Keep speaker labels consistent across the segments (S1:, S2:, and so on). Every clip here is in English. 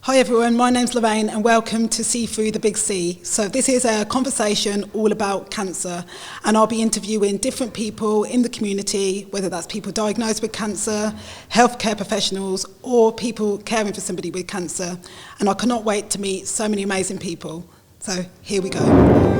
S1: Hi everyone, my name's Lorraine and welcome to See Through the Big C. So this is a conversation all about cancer, and I'll be interviewing different people in the community, whether that's people diagnosed with cancer, healthcare professionals, or people caring for somebody with cancer. And I cannot wait to meet so many amazing people. So here we go.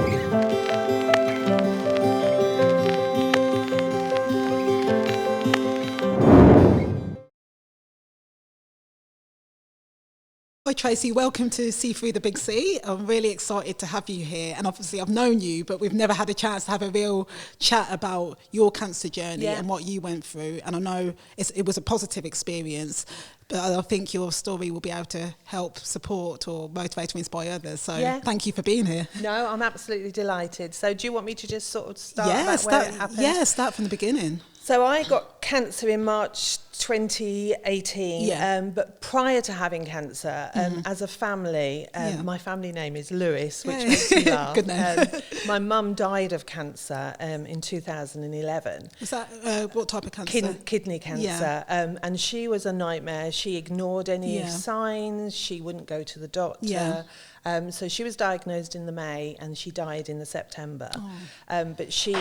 S1: Hi Tracey, welcome to See Through the Big C. I'm really excited to have you here, and obviously I've known you, but we've never had a chance to have a real chat about your cancer journey and what you went through. And I know it was a positive experience, but I think your story will be able to help support or motivate or inspire others. So thank you for being here.
S2: No, I'm absolutely delighted. So do you want me to just sort of start where it happened?
S1: Yeah, start from the beginning.
S2: So I got cancer in March 2018, but prior to having cancer, as a family, my family name is Lewis, which makes me laugh.
S1: Good name.
S2: My mum died of cancer in 2011.
S1: Is that what type of cancer?
S2: Kidney cancer, and she was a nightmare. She ignored any signs, she wouldn't go to the doctor. So she was diagnosed in the May and she died in the September. But she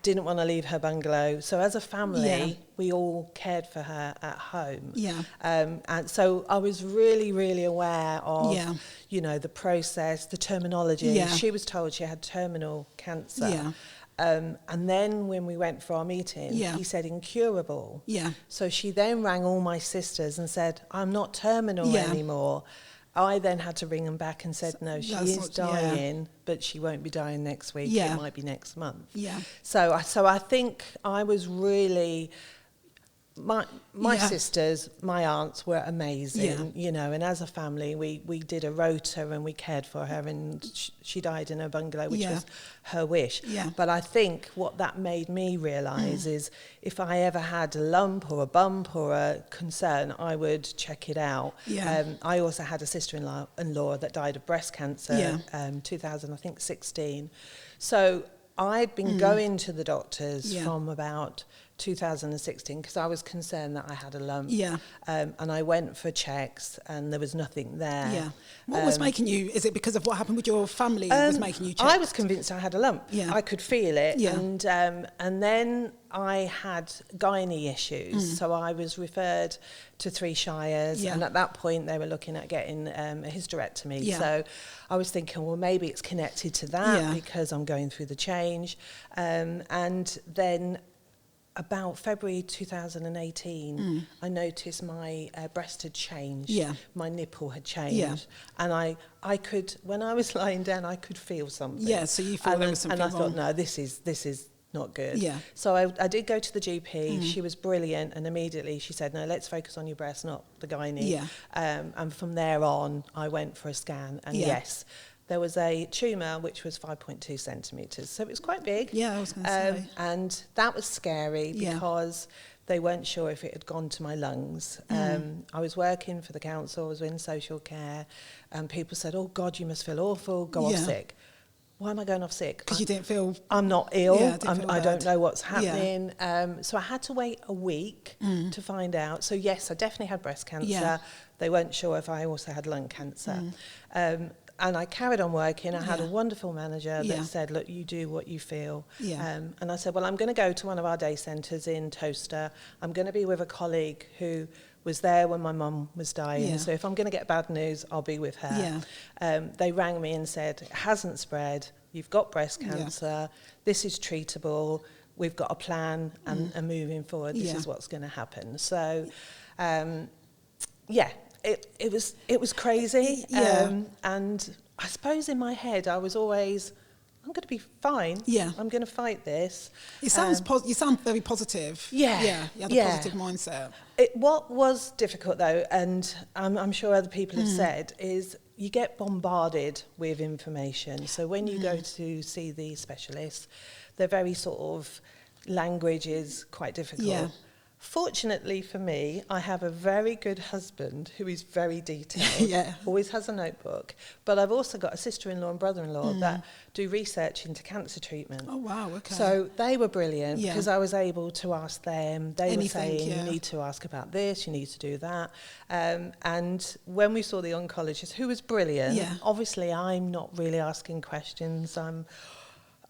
S2: didn't want to leave her bungalow. So as a family, we all cared for her at home. And so I was really, really aware of, you know, the process, the terminology. She was told she had terminal cancer. And then when we went for our meeting, he said incurable. So she then rang all my sisters and said, I'm not terminal anymore. I then had to ring them back and said, no, she is dying, but she won't be dying next week. It might be next month. So I think I was really... My sisters, my aunts were amazing, you know, and as a family we did a rota and we cared for her, and she died in her bungalow, which was her wish. But I think what that made me realise is if I ever had a lump or a bump or a concern, I would check it out. I also had a sister-in-law that died of breast cancer, 2016. So I'd been going to the doctors from about 2016 because I was concerned that I had a lump, and I went for checks and there was nothing there.
S1: What was making you, is it because of what happened with your family was making you check?
S2: I was convinced I had a lump. I could feel it, and then I had gynae issues, so I was referred to 3 shires, and at that point they were looking at getting a hysterectomy. So I was thinking, well, maybe it's connected to that because I'm going through the change, and then about February 2018, I noticed my breast had changed, my nipple had changed, and I could, when I was lying down, I could feel something.
S1: So you thought there was something wrong.
S2: And I thought, no, this is not good. So I did go to the GP. She was brilliant, and immediately she said, no, let's focus on your breast, not the gynae. And from there on, I went for a scan, and yes, there was a tumour which was 5.2 centimetres, so it was quite big.
S1: I was going to say.
S2: And that was scary because they weren't sure if it had gone to my lungs. I was working for the council, I was in social care, and people said, oh God, you must feel awful, go off sick. Why am I going off sick?
S1: Because you didn't feel...
S2: I'm not ill, I don't
S1: bad.
S2: know what's happening. So I had to wait a week to find out. So yes, I definitely had breast cancer. They weren't sure if I also had lung cancer. And I carried on working. I had a wonderful manager that said, look, you do what you feel. And I said, well, I'm going to go to one of our day centres in Toaster. I'm going to be with a colleague who was there when my mum was dying. So if I'm going to get bad news, I'll be with her. They rang me and said, it hasn't spread. You've got breast cancer. This is treatable. We've got a plan, and moving forward, this is what's going to happen. So, It was crazy, and I suppose in my head I was always, I'm going to be fine. I'm going to fight this.
S1: It sounds you sound very positive. You had a positive mindset.
S2: What was difficult though, and I'm sure other people have said, is you get bombarded with information. So when you go to see the specialists, they're very sort of, language is quite difficult. Fortunately for me, I have a very good husband who is very detailed, always has a notebook. But I've also got a sister-in-law and brother-in-law that do research into cancer treatment.
S1: Oh, wow, okay.
S2: So they were brilliant because I was able to ask them. They were saying, you need to ask about this, you need to do that. And when we saw the oncologist, who was brilliant, obviously I'm not really asking questions, I'm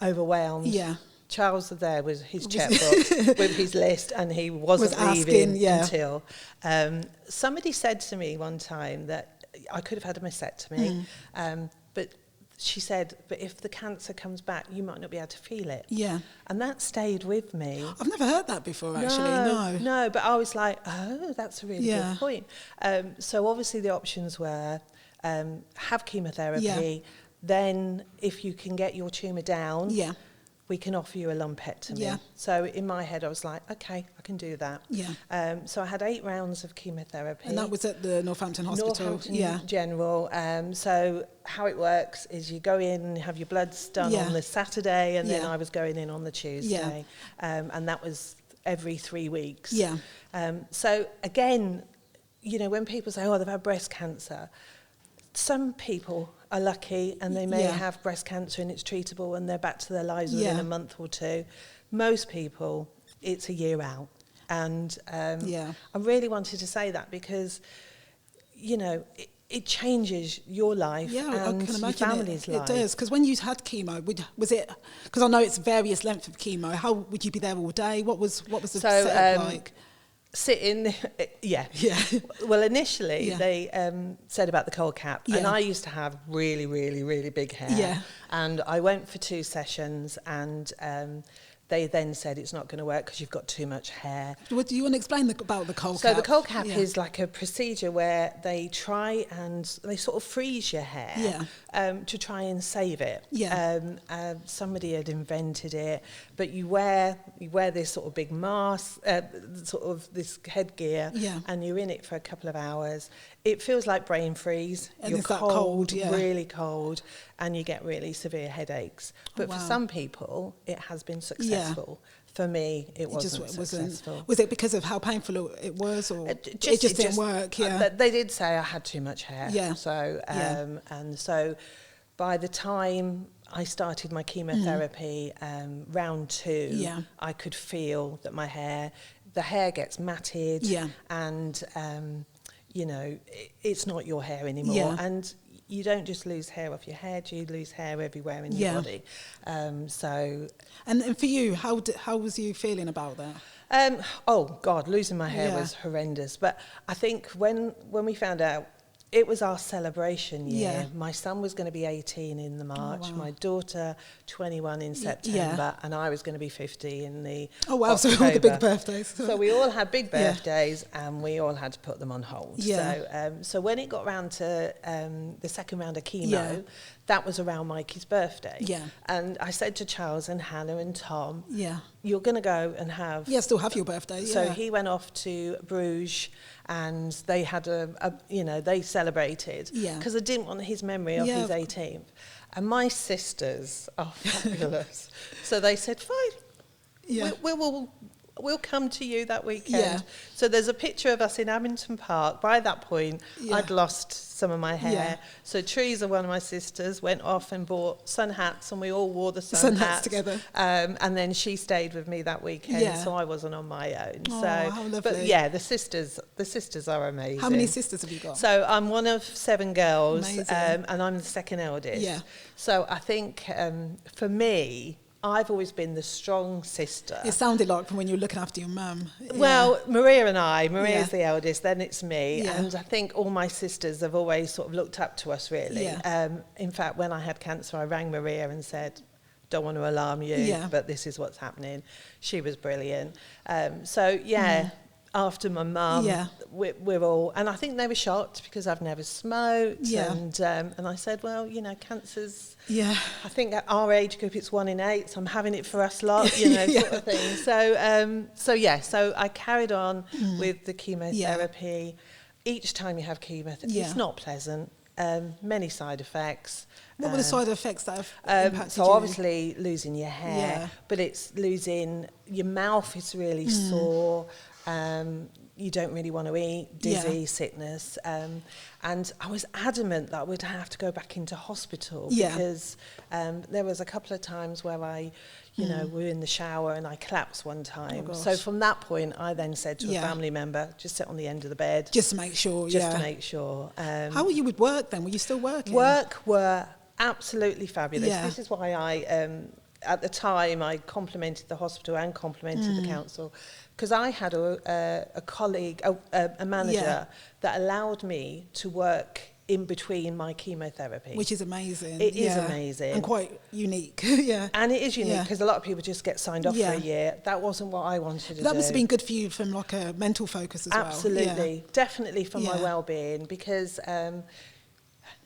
S2: overwhelmed. Charles was there with his checkbook, with his list, and he wasn't leaving until somebody said to me one time that I could have had a mastectomy, but she said, but if the cancer comes back, you might not be able to feel it. And that stayed with me.
S1: I've never heard that before, actually,
S2: No, but I was like, oh, that's a really good point. So obviously the options were have chemotherapy, then if you can get your tumour down, we can offer you a lumpectomy. So in my head, I was like, okay, I can do that. So I had 8 rounds of chemotherapy.
S1: And that was at the Northampton Hospital?
S2: Northampton General. So how it works is you go in and have your bloods done on the Saturday, and then I was going in on the Tuesday. And that was every 3 weeks. So again, you know, when people say, oh, they've had breast cancer, some people are lucky and they may have breast cancer and it's treatable and they're back to their lives within a month or 2. Most people, it's a year out. And I really wanted to say that because, you know, it changes your life and your family's life.
S1: It does, because when you had chemo, was it, because I know it's various lengths of chemo, how would you be there all day? What was the setup like?
S2: Sitting, Well, initially they said about the cold cap, and I used to have really, really, really big hair, and I went for 2 sessions, and they then said it's not going to work because you've got too much hair.
S1: Do you want to explain about the cold cap?
S2: So the cold cap is like a procedure where they try and they sort of freeze your hair to try and save it. Somebody had invented it, but you wear this sort of big mask, sort of this headgear, and you're in it for a couple of hours. It feels like brain freeze.
S1: And
S2: you're
S1: cold,
S2: really cold, and you get really severe headaches. But for some people, it has been successful. For me, it wasn't successful.
S1: Was it because of how painful it was, or it just didn't work?
S2: They did say I had too much hair. So, and so by the time I started my chemotherapy, round 2, I could feel that the hair gets matted, and you know, it's not your hair anymore. And you don't just lose hair off your head, you lose hair everywhere in your body. And for you, how was you feeling about that? Oh God, losing my hair was horrendous. But I think when we found out, it was our celebration year. My son was going to be 18 in the March, my daughter 21 in September, and I was going to be 50 in the October.
S1: So all the big birthdays.
S2: So we all had big birthdays, and we all had to put them on hold. So when it got round to the second round of chemo, that was around Mikey's birthday. And I said to Charles and Hannah and Tom, you're going to go and have...
S1: still have your birthday.
S2: So he went off to Bruges, and they had they celebrated, because I didn't want his memory of his 18th. And my sisters are fabulous. So they said, fine, we'll come to you that weekend. So there's a picture of us in Abington Park. By that point, I'd lost some of my hair. So Teresa, one of my sisters, went off and bought sun hats, and we all wore the sun hats
S1: together.
S2: And then she stayed with me that weekend, so I wasn't on my own.
S1: Oh,
S2: so,
S1: how lovely.
S2: But the sisters are amazing.
S1: How many sisters have you got?
S2: So I'm one of 7 girls, and I'm the second eldest. So I think for me, I've always been the strong sister.
S1: It sounded like from when you were looking after your mum.
S2: Well, Maria's the eldest, then it's me. And I think all my sisters have always sort of looked up to us, really. In fact, when I had cancer, I rang Maria and said, don't want to alarm you, but this is what's happening. She was brilliant. After my mum, we're all, and I think they were shocked because I've never smoked, and I said, well, you know, cancer's, I think at our age group it's 1 in 8, so I'm having it for us lot, you know, sort of thing. So I carried on with the chemotherapy. Each time you have chemotherapy, it's not pleasant. Many side effects.
S1: What were the side effects that have impacted
S2: so
S1: you?
S2: obviously losing your hair, but it's losing your mouth is really sore. You don't really want to eat, dizzy, sickness. And I was adamant that I would have to go back into hospital because there was a couple of times where I, you know, were in the shower and I collapsed one time. So from that point, I then said to a family member, just sit on the end of the bed.
S1: Just to make sure,
S2: Just to make sure.
S1: How were you with work then? Were you still working?
S2: Work were absolutely fabulous.
S1: Yeah.
S2: This is why I, at the time, I complimented the hospital and complimented the council, because I had a colleague, a manager that allowed me to work in between my chemotherapy.
S1: Which is amazing.
S2: It is amazing.
S1: And quite unique,
S2: And it is unique because a lot of people just get signed off for a year. That wasn't what I wanted to do.
S1: That must have been good for you from like a mental focus as well.
S2: Absolutely. Definitely for my well-being, because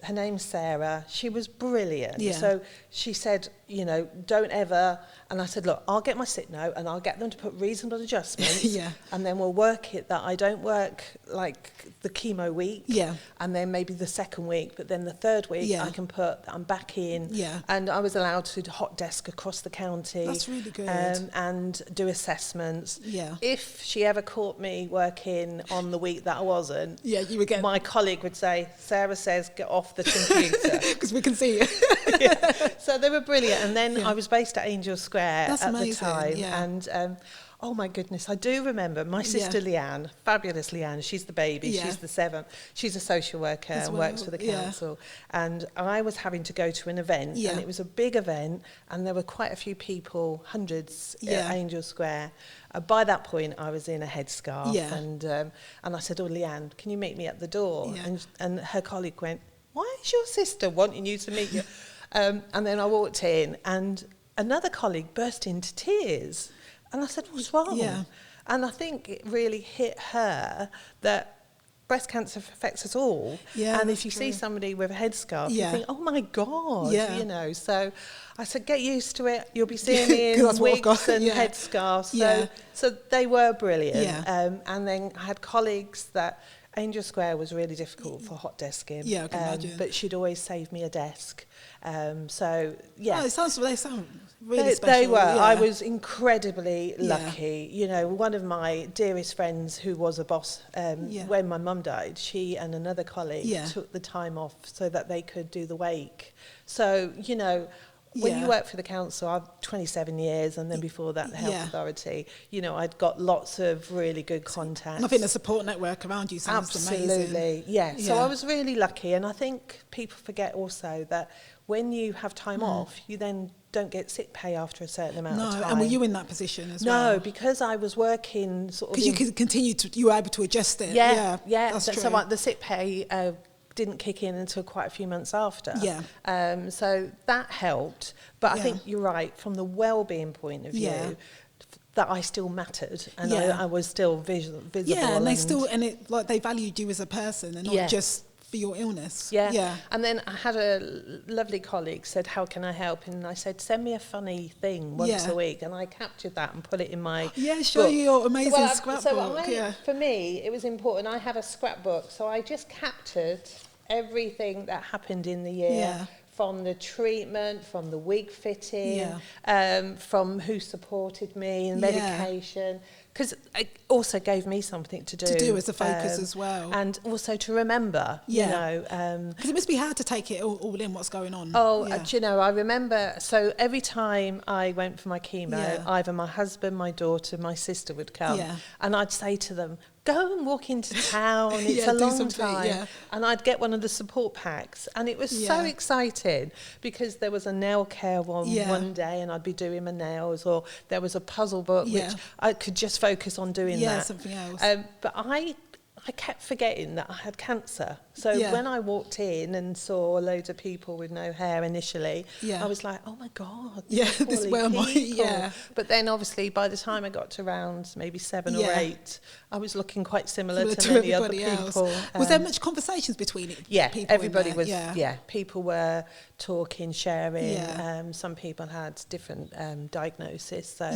S2: her name's Sarah. She was brilliant. So she said, you know, don't ever... And I said, look, I'll get my sick note and I'll get them to put reasonable adjustments. And then we'll work it that I don't work like the chemo week. And then maybe the second week, but then the third week I can put that I'm back in. And I was allowed to hot desk across the county.
S1: That's really good.
S2: And do assessments. If she ever caught me working on the week that I wasn't,
S1: you would get...
S2: my colleague would say, Sarah says, get off the computer.
S1: Because we can see you.
S2: So they were brilliant. And then I was based at Angel Square at
S1: amazing.
S2: the time. And oh my goodness, I do remember my sister Leanne, fabulous Leanne, she's the baby, she's the seventh. She's a social worker and works for the council. And I was having to go to an event, and it was a big event, and there were quite a few people, hundreds at Angel Square. By that point, I was in a headscarf, and I said, oh, Leanne, can you meet me at the door? And her colleague went, why is your sister wanting you to meet you? And then I walked in, and another colleague burst into tears. And I said, what's wrong? And I think it really hit her that breast cancer affects us all. And if you see somebody with a headscarf, you think, oh my God, you know. So I said, get used to it. You'll be seeing me in wigs and headscarves. So they were brilliant. And then I had colleagues that Angel Square was really difficult for hot desking.
S1: I can imagine.
S2: But she'd always save me a desk. So,
S1: they sound really special.
S2: They were. I was incredibly lucky. You know, one of my dearest friends who was a boss, when my mum died, she and another colleague took the time off so that they could do the wake. So, you know, when you work for the council, I've 27 years, and then before that, the health authority, you know, I'd got lots of really good contacts.
S1: And I think the support network around you sounds amazing.
S2: Absolutely, So I was really lucky, and I think people forget also that when you have time off, you then don't get sick pay after a certain amount of time.
S1: And were you in that position as well?
S2: No, because I was working sort of...
S1: Because you could continue to, you were able to adjust it. That's true.
S2: So like, the sick pay didn't kick in until quite a few months after. So that helped. But I think you're right, from the well-being point of view, that I still mattered, and I was still visible.
S1: And they still, and it, like, they valued you as a person and not just for your illness.
S2: And then I had a lovely colleague said, how can I help? And I said, send me a funny thing once a week. And I captured that and put it in my
S1: show
S2: book.
S1: you your amazing scrapbook.
S2: So for me, it was important. I have a scrapbook, so I just captured everything that happened in the year. From the treatment, from the wig fitting, from who supported me and medication. Because it also gave me something to do.
S1: To do as a focus as well.
S2: And also to remember, you know.
S1: Because it must be hard to take it all in, what's going on.
S2: Do you know, I remember, so every time I went for my chemo, either my husband, my daughter, my sister would come. And I'd say to them, go and walk into town, it's a long time. And I'd get one of the support packs, and it was so exciting, because there was a nail care one day, and I'd be doing my nails, or there was a puzzle book which I could just focus on doing that.
S1: Something else.
S2: But I kept forgetting that I had cancer. So when I walked in and saw loads of people with no hair initially, I was like, oh my God,
S1: this where my
S2: But then obviously by the time I got to round maybe 7 or 8, I was looking quite similar to many other people.
S1: Was there much conversations between people?
S2: Everybody was. People were talking, sharing. Some people had different diagnoses. So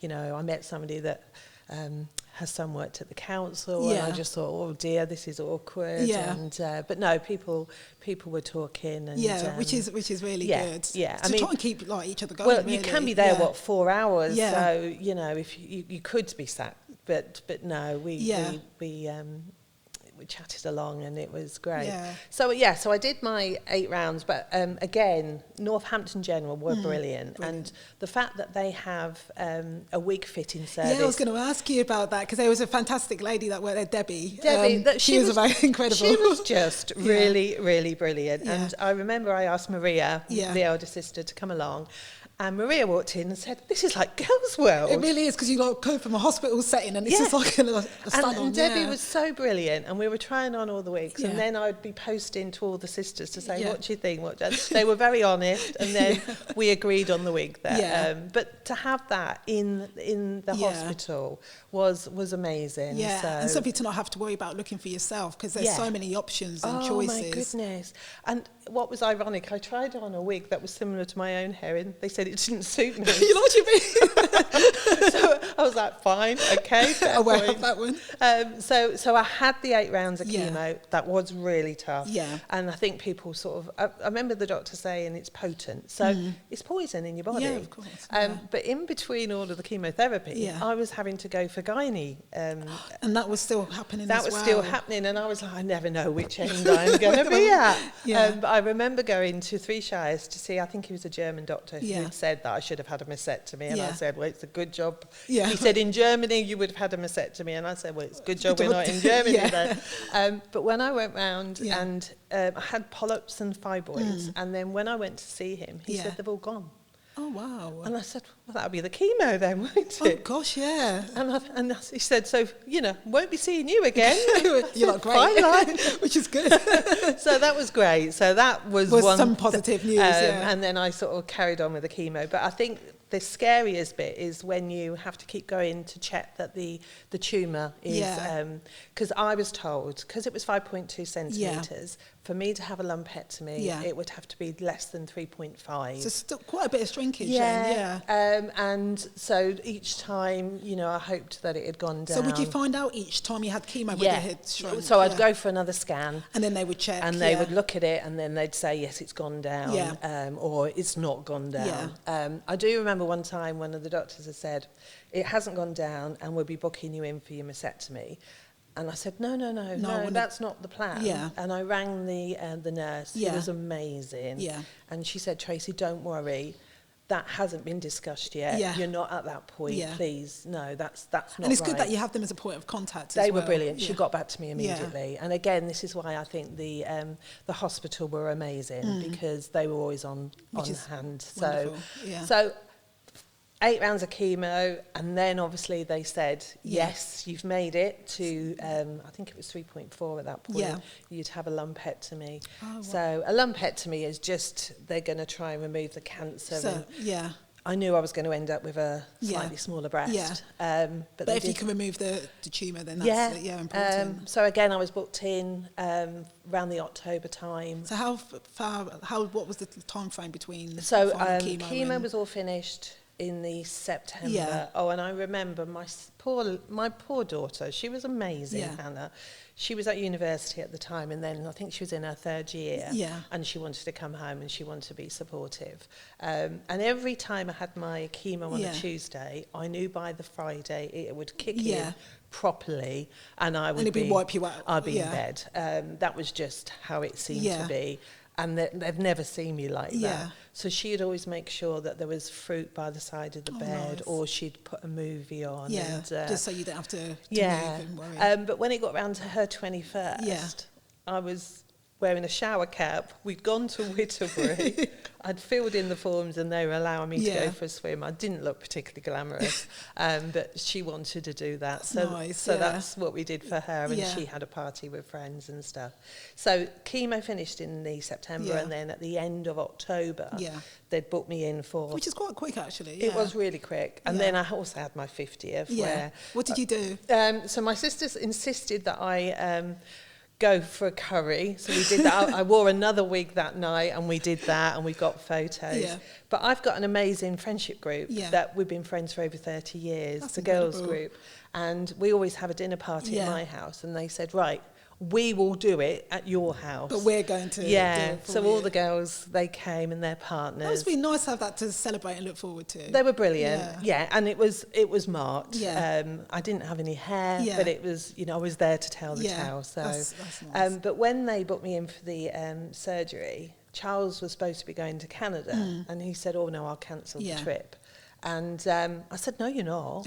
S2: you know, I met somebody that her son worked at the council, and I just thought, oh dear, this is awkward. And but no, people were talking, and
S1: which is really good.
S2: I
S1: mean, try and keep like each other going.
S2: Well,
S1: really.
S2: you can be there 4 hours, so you know, if you could be sat but no, we chatted along and it was great. So I did my 8 rounds, but again, Northampton General were brilliant. And the fact that they have a wig fitting service.
S1: Yeah, I was going to ask you about that, because there was a fantastic lady that worked there, Debbie.
S2: She
S1: was incredible.
S2: She was just really, really brilliant. And I remember I asked Maria, the elder sister, to come along. And Maria walked in and said, "This is like Girls' World."
S1: It really is, because you go from a hospital setting and it's just like a salon.
S2: And Debbie was so brilliant, and we were trying on all the wigs, and then I'd be posting to all the sisters to say, "What do you think?" They were very honest, and then we agreed on the wig there. But to have that in the hospital was amazing.
S1: Yeah,
S2: so.
S1: And something to not have to worry about looking for yourself, because there's so many options and choices.
S2: Oh my goodness! And what was ironic, I tried on a wig that was similar to my own hair, and they said it didn't suit me.
S1: You know what you mean?
S2: So I was like, fine, okay,
S1: I'll wear that one.
S2: So I had the 8 rounds of chemo. That was really tough.
S1: Yeah.
S2: And I think people sort of, I remember the doctor saying it's potent, so it's poison in your body.
S1: Yeah, of course.
S2: But in between all of the chemotherapy, I was having to go for gynae.
S1: And that was still happening
S2: That was still happening, and I was like, I never know which end I'm going to be at. But I remember going to 3 Shires to see, I think he was a German doctor who had said that I should have had a mastectomy, and I said, well, it's a good job. He said, in Germany you would have had a mastectomy, and I said, well, it's a good job we're not in Germany then. But when I went round and I had polyps and fibroids, and then when I went to see him, he said, they've all gone.
S1: Oh, wow.
S2: And I said, well, that'll be the chemo then, won't it?
S1: Oh, gosh, yeah.
S2: And he said, so, won't be seeing you again.
S1: You're like, great. Which is good.
S2: So that was great. So that was
S1: some positive news,
S2: And then I sort of carried on with the chemo. But I think the scariest bit is when you have to keep going to check that the tumour is... Because I was told, because it was 5.2 centimetres, for me to have a lumpectomy, it would have to be less than 3.5.
S1: So still quite a bit of shrinkage.
S2: And so each time, I hoped that it had gone down.
S1: So would you find out each time you had chemo whether it had shrunk?
S2: So I'd go for another scan.
S1: And then they would check.
S2: And they would look at it, and then they'd say, yes, it's gone down, or it's not gone down. I do remember one time one of the doctors had said, it hasn't gone down, and we'll be booking you in for your mastectomy. And I said, no, that's not the plan. And I rang the nurse, who was amazing. And she said, Tracey, don't worry. That hasn't been discussed yet. You're not at that point. Please, no, that's not right.
S1: And it's good that you have them as a point of contact
S2: They were brilliant. She got back to me immediately. And again, this is why I think the hospital were amazing, because they were always on hand. So 8 rounds of chemo, and then obviously they said, yes, you've made it to, I think it was 3.4 at that point, you'd have a lumpectomy. Oh, wow. So a lumpectomy is just, they're going to try and remove the cancer.
S1: So,
S2: I knew I was going to end up with a slightly smaller breast.
S1: But if you can remove the tumour, then that's important.
S2: So again, I was booked in around the October time.
S1: So what was the time frame between
S2: chemo was all finished in the September. Oh, and I remember my poor daughter, she was amazing, Hannah. She was at university at the time, and then I think she was in her 3rd year, and she wanted to come home and she wanted to be supportive. And every time I had my chemo on a Tuesday, I knew by the Friday it would kick in properly, and I would
S1: wipe you out.
S2: I'd be in bed. That was just how it seemed to be. And they've never seen me like that. So she'd always make sure that there was fruit by the side of the bed, or she'd put a movie on.
S1: And, just so you don't have to move and worry.
S2: But when it got round to her 21st, I was wearing a shower cap. We'd gone to Whitterbury. I'd filled in the forms, and they were allowing me to go for a swim. I didn't look particularly glamorous, but she wanted to do that. So that's what we did for her, and she had a party with friends and stuff. So chemo finished in the September, and then at the end of October, they'd booked me in for...
S1: Which is quite quick, actually.
S2: It was really quick. And then I also had my 50th. Where,
S1: what did you do?
S2: So my sisters insisted that I... go for a curry, so we did that. I wore another wig that night, and we did that, and we got photos. But I've got an amazing friendship group that we've been friends for over 30 years.
S1: That's
S2: the girls group, and we always have a dinner party at my house. And they said, right, we will do it at your house.
S1: But we're going to do it for
S2: so
S1: you.
S2: all the girls, they came and their partners.
S1: That must be nice to have that to celebrate and look forward to.
S2: They were brilliant, and it was marked.
S1: Yeah.
S2: I didn't have any hair,
S1: Yeah.
S2: but it was, I was there to tell the tale. So,
S1: that's nice.
S2: but when they booked me in for the surgery, Charles was supposed to be going to Canada, and he said, "Oh no, I'll cancel the trip." And I said, "No, you're not.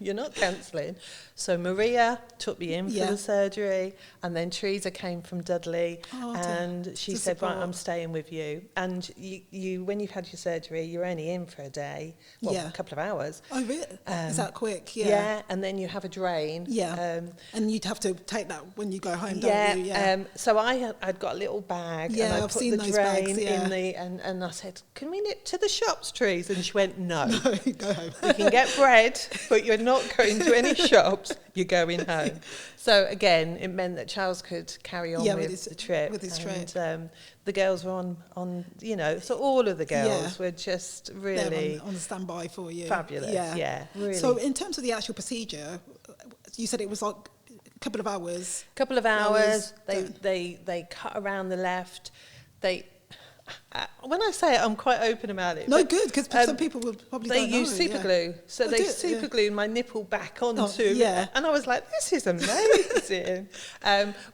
S2: You're not cancelling." So Maria took me in for the surgery, and then Teresa came from Dudley, and she said, "Right, I'm staying with you." And you, when you've had your surgery, you're only in for a day, a couple of hours.
S1: Oh, really? Is that quick?
S2: Yeah, and then you have a drain.
S1: Yeah, and you'd have to take that when you go home, don't you? Yeah.
S2: So I'd got a little bag, and I put the drain in the, and I said, "Can we nip to the shops, Teresa?" And she went, "No,
S1: go home.
S2: You can get bread, but you're not going to any shops. You're going home." So again, it meant that Charles could carry on with the trip.
S1: With his trip.
S2: The girls were on, so all of the girls were just really
S1: on standby for you.
S2: Fabulous. Yeah, really.
S1: So in terms of the actual procedure, you said it was like a couple of hours.
S2: They cut around the left. When I say it, I'm quite open about it.
S1: No, good, because some people will probably
S2: They use super glue. So they super glued my nipple back onto it. And I was like, this is amazing.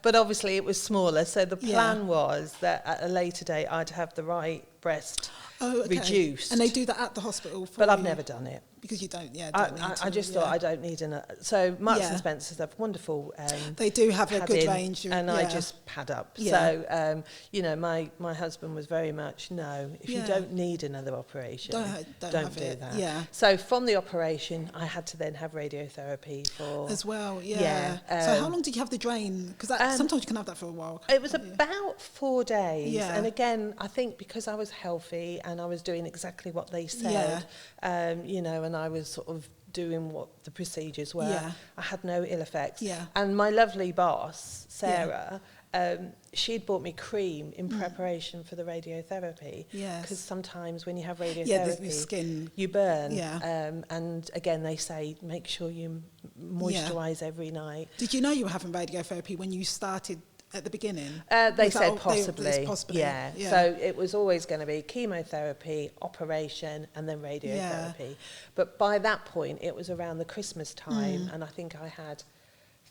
S2: But obviously it was smaller. So the plan was that at a later date, I'd have the right breast reduced.
S1: And they do that at the hospital for
S2: But I've never done it.
S1: Because you don't, need
S2: I just thought I don't need so Marks and Spencer's have wonderful.
S1: They do have a good range,
S2: and I just pad up. So my husband was very much if you don't need another operation, don't do that.
S1: Yeah.
S2: So from the operation, I had to then have radiotherapy for
S1: as well. Yeah. So how long did you have the drain? Because sometimes you can have that for a while.
S2: It was about 4 days.
S1: Yeah.
S2: And again, I think because I was healthy and I was doing exactly what they said, and I was sort of doing what the procedures were.
S1: Yeah.
S2: I had no ill effects.
S1: Yeah.
S2: And my lovely boss, Sarah, she'd bought me cream in preparation for the radiotherapy.
S1: Yes.
S2: Because sometimes when you have radiotherapy,
S1: the skin,
S2: you burn.
S1: Yeah.
S2: And again, they say make sure you moisturise every night.
S1: Did you know you were having radiotherapy when you started at the beginning?
S2: They said possibly.
S1: Yeah.
S2: So it was always going to be chemotherapy, operation, and then radiotherapy. Yeah. But by that point, it was around the Christmas time, and I think I had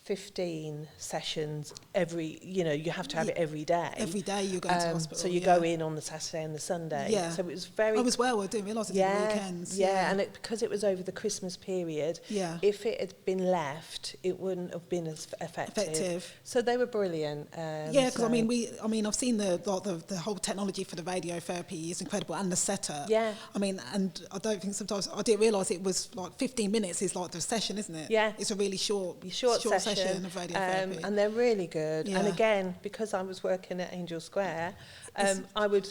S2: 15 sessions every, you have to have it every day.
S1: Every day you're going to hospital.
S2: So you go in on the Saturday and the Sunday.
S1: Yeah.
S2: So it was very...
S1: I didn't realise it was weekends.
S2: Yeah, and because it was over the Christmas period, if it had been left, it wouldn't have been as effective. So they were brilliant.
S1: Because I've seen the whole technology for the radiotherapy is incredible, and the setup.
S2: Yeah.
S1: And I don't think sometimes, I didn't realise it was like 15 minutes is like the session, isn't it?
S2: Yeah.
S1: It's a really short session of radiotherapy.
S2: And they're really good. And again, because I was working at Angel Square, I would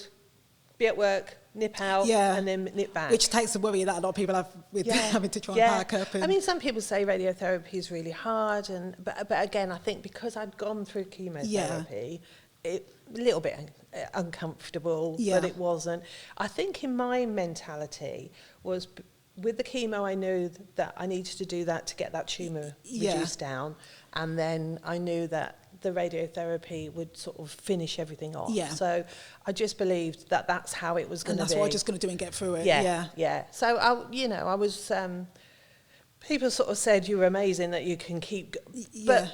S2: be at work, nip out, and then nip back.
S1: Which takes the worry that a lot of people have with having to try and pack up.
S2: I mean, some people say radiotherapy is really hard, but again, I think because I'd gone through chemotherapy, a little bit uncomfortable, but it wasn't. I think in my mentality was... With the chemo, I knew that I needed to do that to get that tumour reduced down. And then I knew that the radiotherapy would sort of finish everything off. Yeah. So I just believed that that's how it was going to be.
S1: And that's what I'm just going to do and get through it.
S2: Yeah. So, I was... people sort of said you were amazing, that you can keep... But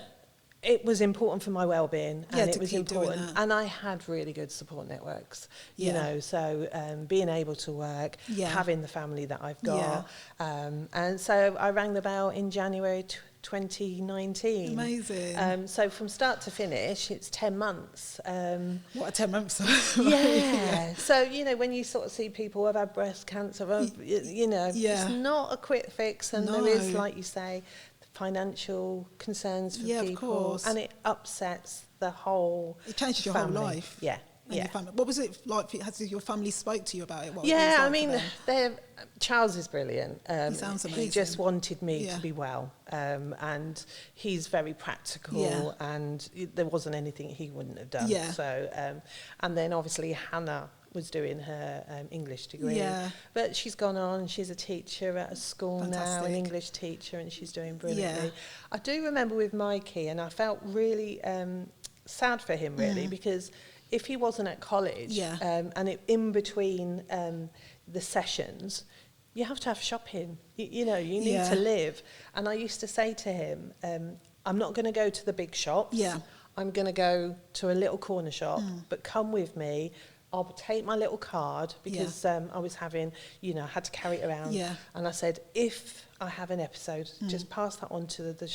S2: it was important for my well-being, and it was important. And I had really good support networks, so being able to work, having the family that I've got. And so I rang the bell in January 2019.
S1: Amazing.
S2: So from start to finish, it's 10 months.
S1: What, 10 months?
S2: So, when you sort of see people who have had breast cancer, it's not a quick fix, and there is, like you say, financial concerns for people,
S1: of course.
S2: and it upsets the whole
S1: It changes your
S2: family.
S1: whole life. and your family. What was it like? Has your family spoke to you about it?
S2: Yeah, I mean, Charles is brilliant.
S1: He sounds amazing.
S2: He just wanted me to be well, and he's very practical, and there wasn't anything he wouldn't have done.
S1: Yeah.
S2: So, and then obviously Hannah was doing her English degree, but she's gone on. She's a teacher at a school now, an English teacher, and she's doing brilliantly. I do remember with Mikey, and I felt really sad for him, really, because if he wasn't at college, and in between the sessions, you have to have shopping. You know, you need to live. And I used to say to him, I'm not going to go to the big shops. I'm going to go to a little corner shop, but come with me. I'll take my little card because I was having, you know, I had to carry it around. And I said, if I have an episode, just pass that on to the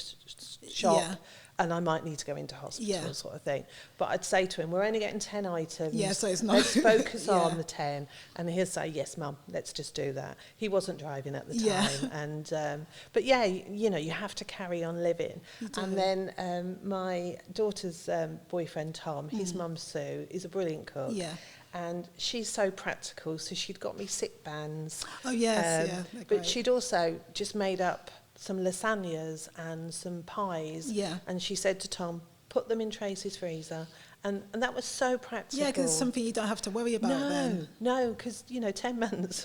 S2: shop and I might need to go into hospital sort of thing. But I'd say to him, we're only getting 10 items.
S1: So it's not.
S2: Let's focus on the 10. And he'll say, yes, Mum, let's just do that. He wasn't driving at the time. And but yeah, you know, you have to carry on living. And then my daughter's boyfriend, Tom, his mum, Sue, is a brilliant cook. And she's so practical, so she'd got me sick bands.
S1: Oh, yes,
S2: but she'd also just made up some lasagnas and some pies. And she said to Tom, put them in Tracey's freezer. And that was so practical.
S1: Yeah, because it's something you don't have to worry about then.
S2: No, because, you know, 10 months.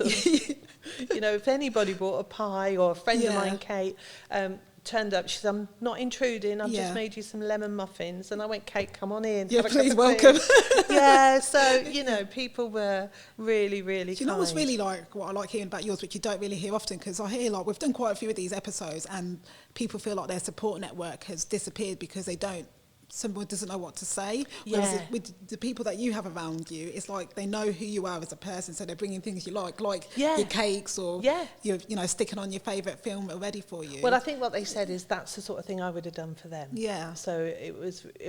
S2: You know, if anybody bought a pie, or a friend of mine, Kate, turned up, she said, I'm not intruding, I've just made you some lemon muffins. And I went, Kate, come on in.
S1: Yeah, please, welcome.
S2: So, you know, people were really, really kind.
S1: You know what's really like, what I like hearing about yours, which you don't really hear often, because I hear, like, we've done quite a few of these episodes, and people feel like their support network has disappeared because someone doesn't know what to say. Whereas with the people that you have around you, it's like they know who you are as a person, so they're bringing things you like your cakes, or you're, you know, sticking on your favourite film ready for you.
S2: Well, I think what they said is that's the sort of thing I would have done for them. So it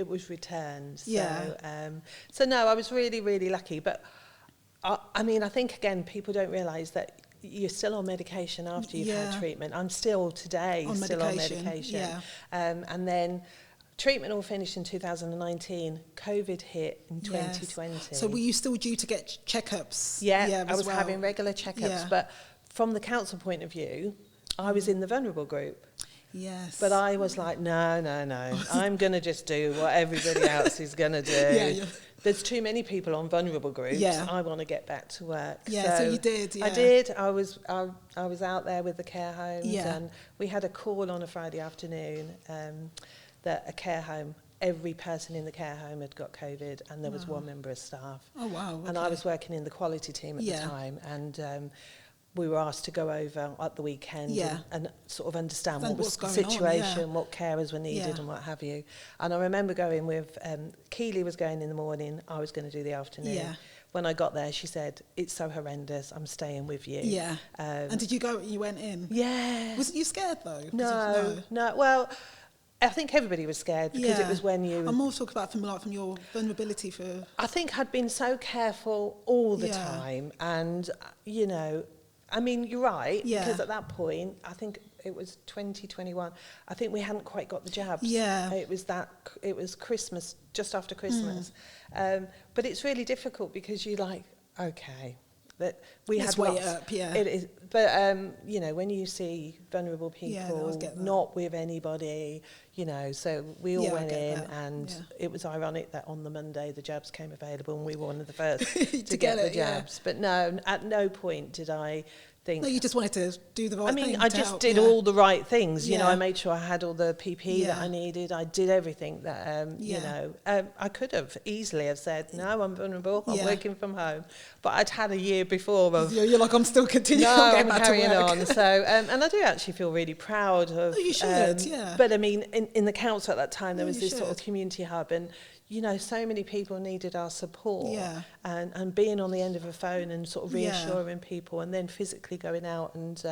S2: was returned. So no, I was really, really lucky. But I mean, I think again, people don't realise that you're still on medication after you've had treatment. I'm still today on medication. And then treatment all finished in 2019. COVID hit in 2020.
S1: So were you still due to get checkups?
S2: I was having regular checkups, but from the council point of view, I was in the vulnerable group. But I was like, no, I'm going to just do what everybody else is going to do. There's too many people on vulnerable groups. I want to get back to work.
S1: So you did.
S2: I did. I was out there with the care homes, and we had a call on a Friday afternoon that a care home, every person in the care home had got COVID, and there was one member of staff.
S1: Oh, wow. Okay.
S2: And I was working in the quality team at the time, and we were asked to go over at the weekend and sort of understand what was the situation, what carers were needed and what have you. And I remember going with, Keely was going in the morning, I was going to do the afternoon. When I got there, she said, it's so horrendous, I'm staying with you.
S1: And did you go, you went in? Wasn't you scared though?
S2: No. Well, I think everybody was scared because it was when you...
S1: I'm more talking about from your vulnerability for...
S2: I think I'd been so careful all the time, and, you know, I mean, you're right, because at that point, I think it was 2021, I think we hadn't quite got the jabs. It was Christmas, just after Christmas. But it's really difficult because you're like, okay, that we
S1: Let's
S2: had
S1: weigh
S2: lots.
S1: It up,
S2: It is, but you know, when you see vulnerable people not with anybody, you know, so we all went in, and it was ironic that on the Monday the jabs came available and we were one of the first to get the jabs. But no, at no point did I think...
S1: No, you just wanted to do the right thing.
S2: I mean, I just did all the right things. You know, I made sure I had all the PPE that I needed. I did everything that, you know, I could have easily have said, no, I'm vulnerable, I'm working from home. But I'd had a year before of...
S1: You're like, I'm still continuing
S2: I'm carrying on. So, and I do actually feel really proud of...
S1: you should,
S2: But I mean, in the council at that time, there was this sort of community hub, and you know, so many people needed our support, and being on the end of a phone and sort of reassuring people, and then physically going out and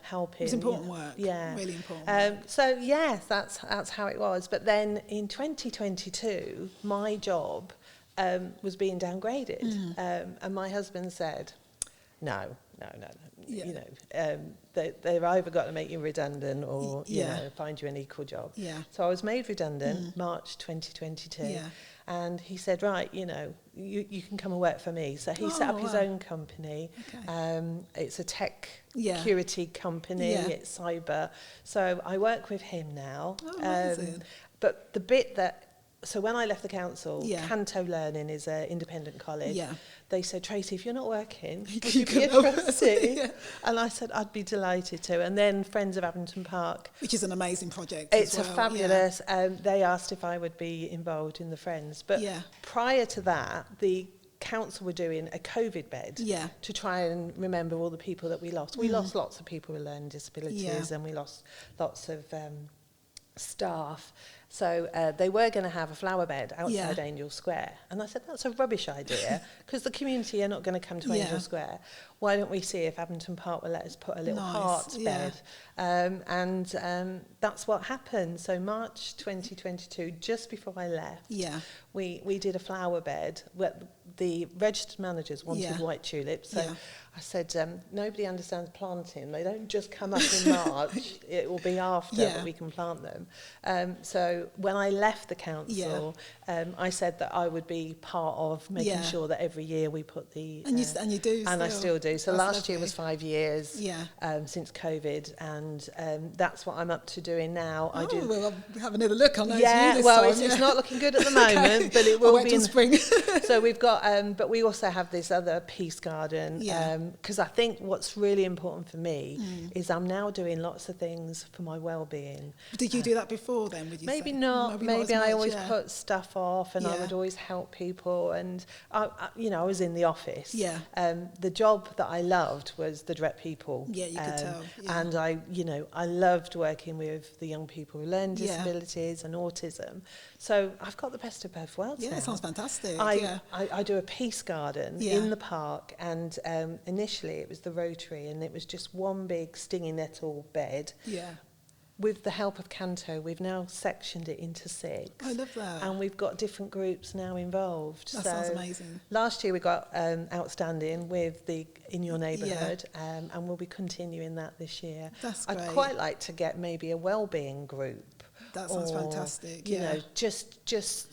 S2: helping.
S1: It's important work. Really important work.
S2: So yes, that's how it was. But then in 2022, my job was being downgraded, and my husband said, no.
S1: Yeah.
S2: You know, they've either got to make you redundant or, you
S1: Yeah.
S2: know, find you an equal job.
S1: Yeah.
S2: So I was made redundant March 2022.
S1: Yeah.
S2: And he said, right, you know, you can come and work for me. So he set up his own company.
S1: Okay.
S2: It's a tech
S1: Yeah.
S2: security company.
S1: Yeah.
S2: It's cyber. So I work with him now.
S1: Oh, amazing.
S2: But the bit that, so when I left the council,
S1: Yeah.
S2: Canto Learning is an independent college.
S1: Yeah.
S2: They said, Tracey, if you're not working, would
S1: You
S2: you be
S1: can-
S2: interested?
S1: Yeah.
S2: And I said, I'd be delighted to. And then Friends of Abington Park.
S1: Which is an amazing project.
S2: It's
S1: as
S2: a
S1: well.
S2: fabulous, they asked if I would be involved in the Friends. But
S1: Yeah.
S2: prior to that, the council were doing a COVID bed
S1: Yeah.
S2: to try and remember all the people that we lost. We lost lots of people with learning disabilities
S1: Yeah.
S2: and we lost lots of staff. So they were going to have a flower bed outside
S1: Yeah.
S2: Angel Square. And I said, that's a rubbish idea because the community are not going to come to
S1: Yeah.
S2: Angel Square. Why don't we see if Abington Park will let us put a little
S1: Nice,
S2: heart
S1: yeah.
S2: bed? And that's what happened. So March 2022, just before I left,
S1: Yeah.
S2: we did a flower bed. Where the registered managers wanted
S1: Yeah.
S2: white tulips. So
S1: Yeah.
S2: I said, nobody understands planting. They don't just come up in March. It will be after
S1: Yeah.
S2: that we can plant them. So when I left the council, I said that I would be part of making
S1: Yeah.
S2: sure that every year we put the...
S1: And you do.
S2: and I still do. So
S1: That's
S2: last year
S1: lovely.
S2: was 5 years
S1: Yeah.
S2: since COVID, and that's what I'm up to doing now. I do.
S1: Well, I'll have another look on those.
S2: Yeah,
S1: this
S2: well,
S1: time,
S2: it's not looking good at the moment, but it
S1: I'll
S2: will
S1: wait
S2: be
S1: till
S2: in
S1: spring.
S2: So we've got, but we also have this other peace garden,
S1: Yeah.
S2: because I think what's really important for me is I'm now doing lots of things for my well-being.
S1: Did you do that before then? Would you
S2: Maybe
S1: say?
S2: not. Maybe
S1: as
S2: I
S1: much,
S2: always
S1: yeah.
S2: put stuff off, and I
S1: Yeah.
S2: would always help people. And I was in the office.
S1: Yeah.
S2: The job that I loved was the direct people.
S1: Yeah, you could tell, yeah.
S2: And I loved working with the young people who learn
S1: Yeah.
S2: disabilities and autism. So I've got the best of both worlds.
S1: Yeah,
S2: now.
S1: it sounds fantastic.
S2: I do a peace garden
S1: Yeah.
S2: in the park, and initially it was the Rotary, and it was just one big stinging nettle bed.
S1: Yeah.
S2: With the help of Canto, we've now sectioned it into 6.
S1: I love that.
S2: And we've got different groups now involved.
S1: That sounds amazing.
S2: Last year we got Outstanding with the In Your Neighbourhood, and we'll be continuing that this year.
S1: That's
S2: I'd
S1: great.
S2: quite like to get maybe a wellbeing group.
S1: That sounds
S2: or,
S1: fantastic.
S2: You
S1: Yeah.
S2: know, just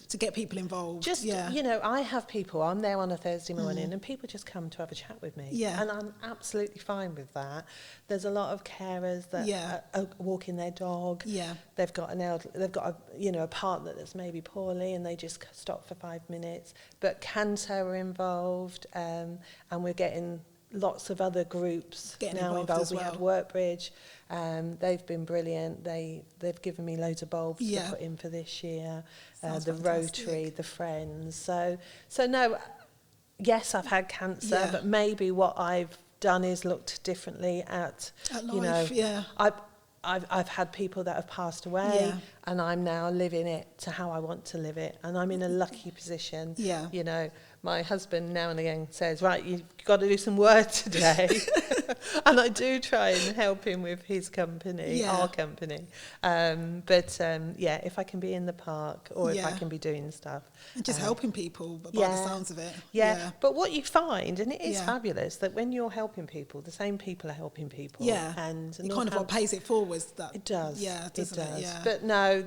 S1: To get people involved.
S2: just,
S1: yeah.
S2: you know, I have people, I'm there on a Thursday morning and people just come to have a chat with me.
S1: Yeah.
S2: And I'm absolutely fine with that. There's a lot of carers that
S1: Yeah.
S2: are walking their dog.
S1: Yeah.
S2: They've got a partner that's maybe poorly and they just stop for 5 minutes. But Canto are involved, and we're getting lots of other groups
S1: Getting
S2: now
S1: involved
S2: involved.
S1: as
S2: We had
S1: well.
S2: Workbridge. They've been brilliant. They've given me loads of bulbs
S1: Yeah.
S2: to put in for this year.
S1: Sounds
S2: The
S1: fantastic.
S2: Rotary, the Friends. So no, yes, I've had cancer,
S1: Yeah.
S2: but maybe what I've done is looked differently at you know,
S1: life, yeah.
S2: I've had people that have passed away,
S1: Yeah.
S2: and I'm now living it to how I want to live it, and I'm in a lucky position.
S1: Yeah.
S2: You know, my husband now and again says, right, you've got to do some work today. And I do try and help him with his company,
S1: Yeah.
S2: our company. Yeah, if I can be in the park or if I
S1: Yeah.
S2: can be doing stuff.
S1: And just helping people by the
S2: yeah.
S1: sounds of it.
S2: Yeah. But what you find, and it is
S1: Yeah.
S2: fabulous, that when you're helping people, the same people are helping people.
S1: Yeah.
S2: And
S1: It kind of what pays it forward. That
S2: it does.
S1: Yeah, doesn't it? Yeah.
S2: But no,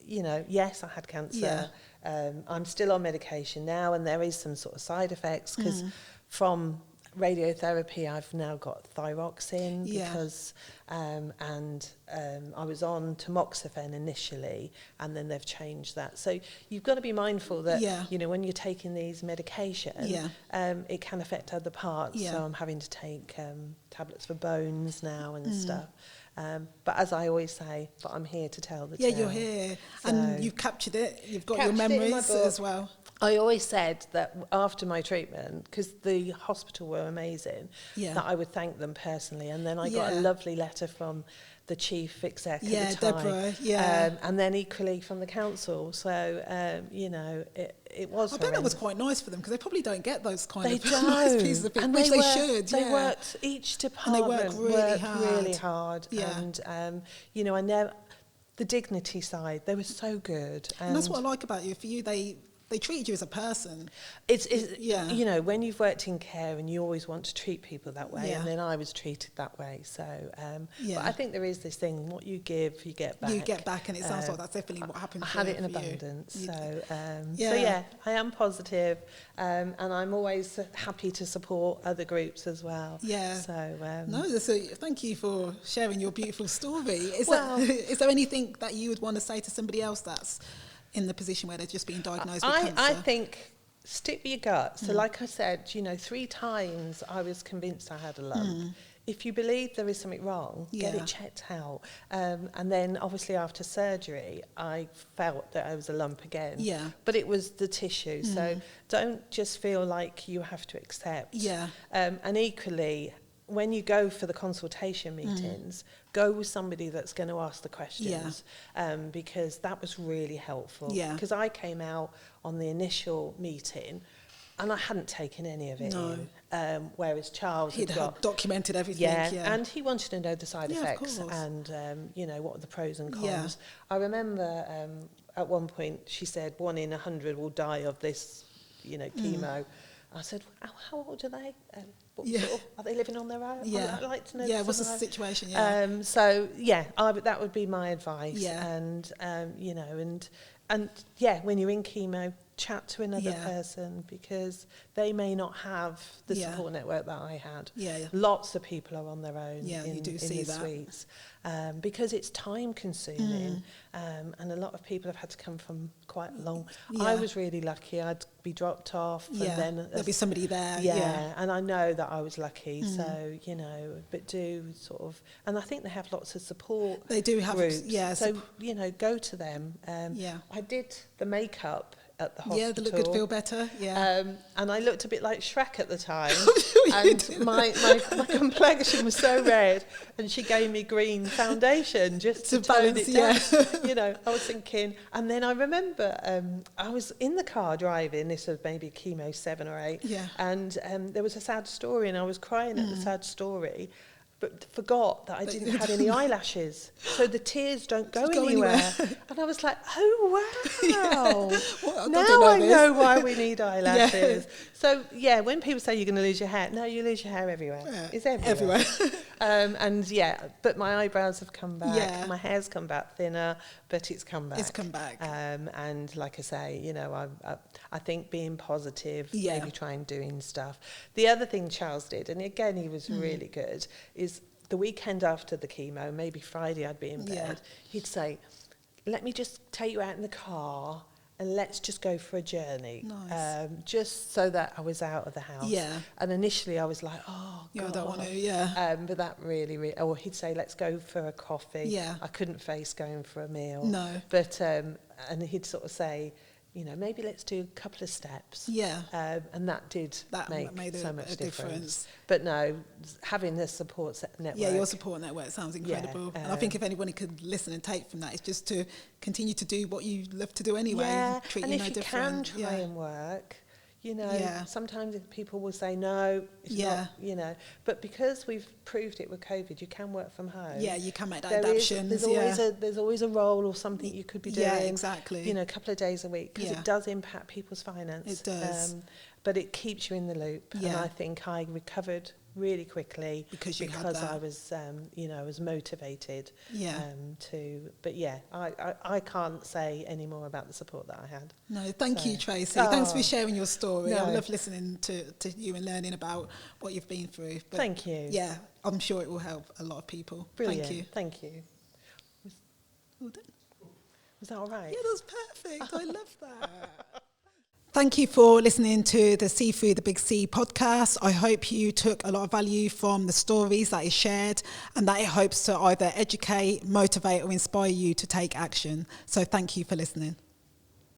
S2: you know, yes, I had cancer.
S1: Yeah.
S2: I'm still on medication now, and there is some sort of side effects because from radiotherapy, I've now got thyroxine
S1: Yeah.
S2: because, I was on tamoxifen initially, and then they've changed that. So you've got to be mindful that,
S1: Yeah.
S2: you know, when you're taking these medication,
S1: Yeah.
S2: it can affect other parts.
S1: Yeah.
S2: So I'm having to take tablets for bones now and stuff. But as I always say, but I'm here to tell the
S1: Yeah,
S2: tale.
S1: you're here.
S2: So-
S1: And you've captured it. You've got your
S2: Captured it in my
S1: memories
S2: book.
S1: as well.
S2: I always said that after my treatment, because the hospital were amazing,
S1: Yeah.
S2: that I would thank them personally. And then I got a
S1: Yeah.
S2: lovely letter from the chief exec
S1: Yeah,
S2: at the time.
S1: Deborah, yeah.
S2: And then equally from the council. So, you know, it was
S1: I bet that was
S2: horrendous.
S1: quite nice for them because they probably don't get those kind
S2: They
S1: of
S2: don't.
S1: nice pieces of
S2: And
S1: which they
S2: work-
S1: should.
S2: They
S1: yeah.
S2: worked, each
S1: And they
S2: department
S1: work really
S2: worked
S1: hard.
S2: really hard.
S1: Yeah.
S2: And, you know, the dignity side, they were so good.
S1: And that's what I like about you. For you, they they treated you as a person.
S2: It's you know, when you've worked in care and you always want to treat people that way, and then I was treated that way. So, but I think there is this thing: what you give, you get back.
S1: You get back, and it sounds like that's definitely what happened.
S2: I had it in abundance. So I am positive, and I'm always happy to support other groups as well. Yeah. So
S1: thank you for sharing your beautiful story. Is there anything that you would want to say to somebody else that's in the position where they're just being diagnosed with cancer?
S2: I think stick with your gut. So like I said, 3 times I was convinced I had a lump. If you believe there is something wrong, get it checked out. And then obviously after surgery, I felt that I was a lump again. Yeah. But it was the tissue. So don't just feel like you have to accept. Yeah. And equally, when you go for the consultation meetings, go with somebody that's going to ask the questions, because that was really helpful. Because I came out on the initial meeting and I hadn't taken any of it in, whereas Charles
S1: had documented everything.
S2: And he wanted to know the side effects and, what are the pros and cons. I remember at one point she said 1 in 100 will die of this, chemo. I said, how old are they? Are they living on their own? I'd like to know.
S1: What's the situation?
S2: That would be my advice. And when you're in chemo, chat to another person, because they may not have the support network that I had. Lots of people are on their own in the suites, because it's time consuming, and a lot of people have had to come from quite long. I was really lucky. I'd be dropped off and then
S1: there'd be somebody there.
S2: And I know that I was lucky. So but do sort of, and I think they have lots of support.
S1: They do have
S2: groups. So go to them. I did the makeup at the hospital.
S1: The Look Good Feel Better.
S2: And I looked a bit like Shrek at the time. And my complexion was so red, and she gave me green foundation just to tone it down. I was thinking, and then I remember I was in the car driving, this was maybe chemo 7 or 8, and there was a sad story, and I was crying at the sad story, but forgot that I didn't have any eyelashes, so the tears don't go anywhere. And I was like, oh wow, now I know why we need eyelashes. So when people say you're going to lose your hair, no, you lose your hair everywhere. It's everywhere. But my eyebrows have come back. My hair's come back thinner, but it's come back. And like I say, I think being positive, maybe trying doing stuff. The other thing Charles did, and again he was really good, is the weekend after the chemo, maybe Friday I'd be in bed, he'd say, let me just take you out in the car and let's just go for a journey. Nice. Just so that I was out of the house. And initially I was like, oh God,
S1: I don't want to,
S2: but that really, or he'd say, let's go for a coffee. I couldn't face going for a meal. No. But, and he'd sort of say, maybe let's do a couple of steps. And that made so much difference. But no, having the support network.
S1: Your support network sounds incredible. And I think if anybody could listen and take from that, it's just to continue to do what you love to do anyway. Treat
S2: and
S1: you
S2: if
S1: no
S2: you
S1: different.
S2: can try and work, sometimes people will say no, it's not, but because we've proved it with COVID, you can work from home. You can make that adaptation. There's always a role or something you could be doing.
S1: Exactly.
S2: A couple of days a week, because it does impact people's finance.
S1: It does.
S2: But it keeps you in the loop. And I think I recovered really quickly because I was I was motivated but I can't say any more about the support that I had.
S1: No, thank you, Tracey. Thanks for sharing your story. I love listening to you and learning about what you've been through. But
S2: thank you.
S1: I'm sure it will help a lot of people.
S2: Brilliant.
S1: Thank you.
S2: Was that all right?
S1: Yeah, that was perfect. I love that. Thank you for listening to the See Through the Big C podcast. I hope you took a lot of value from the stories that is shared, and that it hopes to either educate, motivate or inspire you to take action. So thank you for listening.